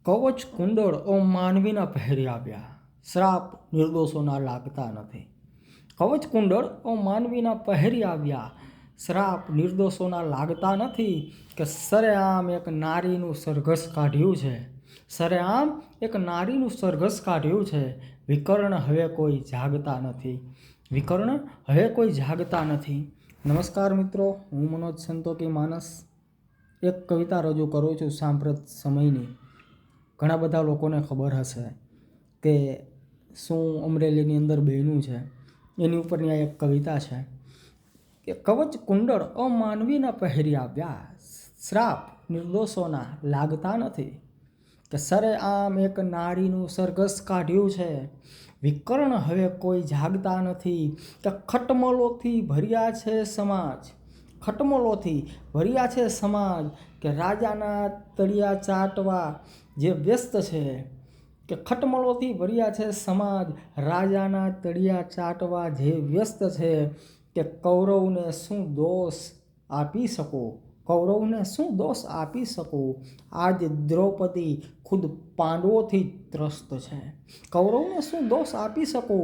કવચ કુંડળ ઓ માનવીના પહેરી આવ્યા, શ્રાપ નિર્દોષોના લાગતા નથી. કવચ કુંડળ ઓ માનવીના પહેરી આવ્યા, શ્રાપ નિર્દોષોના લાગતા નથી. કે સરેઆમ એક નારીનું સરઘસ કાઢ્યું છે, સરેઆમ એક નારીનું સરઘસ કાઢ્યું છે. વિકર્ણ હવે કોઈ જાગતા નથી, વિકર્ણ હવે કોઈ જાગતા નથી. નમસ્કાર મિત્રો, હું મનોજ સંતોકી માનસ એક કવિતા રજૂ કરું છું સાંપ્રત સમયની. ઘણા બધા લોકોને ખબર હશે કે શું અમરેલીની અંદર બન્યું છે, એની ઉપરની આ એક કવિતા છે કે કવચ કુંડળ અમાનવીના પહેરી આવ્યા, શ્રાપ નિર્દોષોના લાગતા નથી. કે સરેઆમ એક નારીનું સરઘસ કાઢ્યું છે, વિકર્ણ હવે કોઈ જાગતા નથી. કે ખટમલોથી ભર્યા છે સમાજ, ખટમલોથી ભર્યા છે સમાજ. કે રાજાના તળિયા ચાટવા જે વ્યસ્ત છે. કે ખટમલોથી ભર્યા છે સમાજ, રાજાના તળિયા ચાટવા જે વ્યસ્ત છે. કે કૌરવને શું દોષ આપી શકો, કૌરવને શું દોષ આપી શકો. આજ દ્રૌપદી ખુદ પાંડવોથી ત્રસ્ત છે, કૌરવને શું દોષ આપી શકો.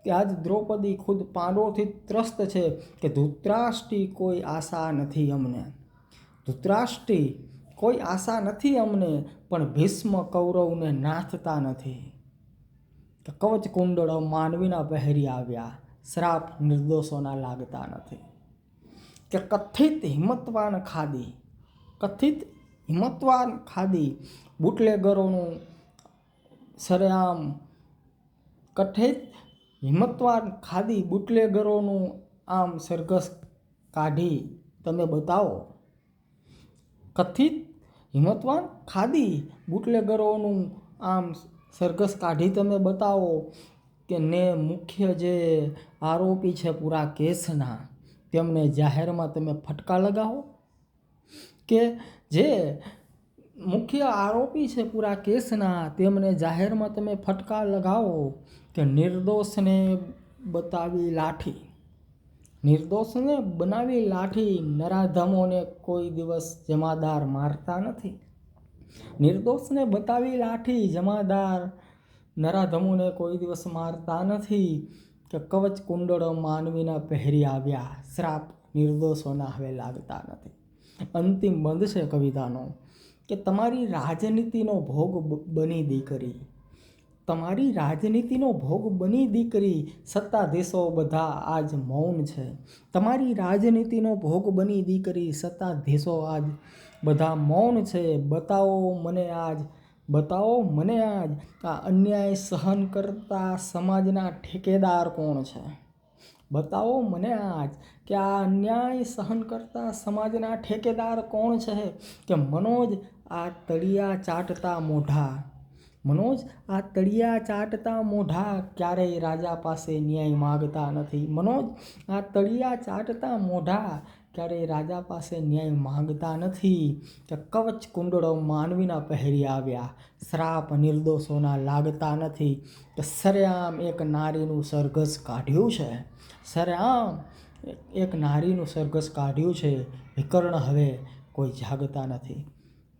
કે આજ દ્રૌપદી ખુદ પાંડવોથી ત્રસ્ત છે. કે ધૃતરાષ્ટ્રની કોઈ આશા નથી અમને, ધૃતરાષ્ટ્રની કોઈ આશા નથી અમને, પણ ભીષ્મ કૌરવને નાથતા નથી. કે કવચ કુંડળ માનવીના પહેરી આવ્યા, શ્રાપ નિર્દોષોના લાગતા નથી. કે કથિત હિંમતવાન ખાદી, કથિત હિંમતવાન ખાદી બુટલેગરોનું સરેઆમ. કથિત હિંમતવાન ખાદી બુટલેગરોનું આમ સરઘસ કાઢી તમે બતાવો. કથિત હિંમતવાન ખાદી બુટલેગરોનું આમ સરઘસ કાઢી તમે બતાવો. કે ને મુખ્ય જે આરોપી છે પૂરા કેસના, તેમને જાહેરમાં તમે ફટકા લગાવો. કે જે મુખ્ય આરોપી છે પૂરા કેસના, તેમને જાહેરમાં તમે ફટકા લગાવો. કે નિર્દોષને બતાવી લાઠી, નિર્દોષને બનાવી લાઠી. નરાધમોને કોઈ દિવસ જમાદાર મારતા નથી, નિર્દોષને બતાવી લાઠી. જમાદાર નરાધમોને કોઈ દિવસ મારતા નથી. કે કવચ કુંડળ માનવીના પહેરી આવ્યા, શ્રાપ નિર્દોષોના હવે લાગતા નથી. અંતિમ બંધ છે કવિતાનો કે તમારી રાજનીતિનો ભોગ બની દીકરી, તમારી રાજનીતિનો ભોગ બની દીકરી. સત્તાધીશો બધા આજ મૌન છે, તમારી રાજનીતિનો ભોગ બની દીકરી. સત્તાધીશો આજ બધા મૌન છે. બતાવો મને આજ, બતાવો મને આજ આ અન્યાય સહન કરતા સમાજના ઠેકેદાર કોણ છે. બતાવો મને આજ કે આ અન્યાય સહન કરતા સમાજના ઠેકેદાર કોણ છે. કે મનોજ આ તળિયા ચાટતા મોઢા, મનોજ આ તળિયા ચાટતા મોઢા ક્યારેય રાજા પાસે ન્યાય માગતા નથી. મનોજ આ તળિયા ચાટતા મોઢા ક્યારેય રાજા પાસે ન્યાય માંગતા નથી. કે કવચ કુંડળો માનવીના પહેરી આવ્યા, શ્રાપ નિર્દોષોના લાગતા નથી. કે સરેઆમ એક નારીનું સરઘસ કાઢ્યું છે, સરેઆમ એક નારીનું સરઘસ કાઢ્યું છે. વિકર્ણ હવે કોઈ જાગતા નથી.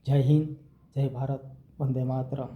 જય હિન્દ, જય ભારત, વંદે માતરમ.